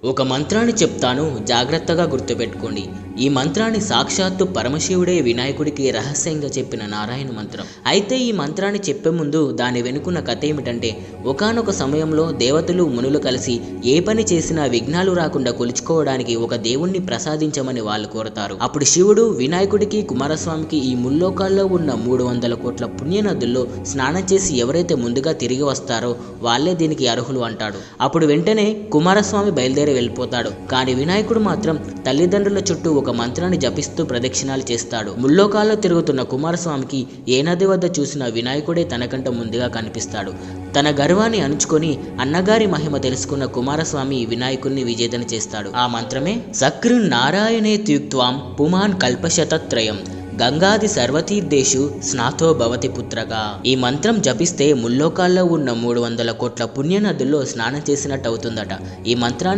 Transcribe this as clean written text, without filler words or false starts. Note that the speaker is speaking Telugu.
ఒక మంత్రాన్ని చెప్తాను, జాగ్రత్తగా గుర్తుపెట్టుకోండి. ఈ మంత్రాన్ని సాక్షాత్తు పరమశివుడే వినాయకుడికి రహస్యంగా చెప్పిన నారాయణ మంత్రం. అయితే ఈ మంత్రాన్ని చెప్పే ముందు దాని వెనుకున్న కథ ఏమిటంటే, ఒకానొక సమయంలో దేవతలు మునులు కలిసి ఏ పని చేసినా విఘ్నాలు రాకుండా కొలుచుకోవడానికి ఒక దేవుణ్ణి ప్రసాదించమని వాళ్ళు కోరతారు. అప్పుడు శివుడు వినాయకుడికి కుమారస్వామికి ఈ ముల్లోకాల్లో ఉన్న 300 కోట్ల పుణ్యనదుల్లో స్నానం చేసి ఎవరైతే ముందుగా తిరిగి వస్తారో వాళ్ళే దీనికి అర్హులు అంటాడు. అప్పుడు వెంటనే కుమారస్వామి బయలుదేరి వెళ్ళిపోతాడు. కానీ వినాయకుడు మాత్రం తల్లిదండ్రుల చుట్టూ ఒక మంత్రాన్ని జపిస్తూ ప్రదక్షిణాలు చేస్తాడు. ముల్లోకాల్లో తిరుగుతున్న కుమారస్వామికి ఏ నది వద్ద చూసిన వినాయకుడే తనకంట ముందుగా కనిపిస్తాడు. తన గర్వాన్ని అణుచుకొని అన్నగారి మహిమ తెలుసుకున్న కుమారస్వామి వినాయకుడిని విజేతన చేస్తాడు. ఆ మంత్రమే సకృన్ నారాయణే త్యుక్త్వాం పుమాన్ కల్పశతత్రయం గంగాది సర్వతీర్థేషు స్నాతో భవతి పుత్రగా. ఈ మంత్రం జపిస్తే ముల్లోకాల్లో ఉన్న 300 కోట్ల పుణ్యనదుల్లో స్నానం చేసినట్టు అవుతుందట. ఈ మంత్రాన్ని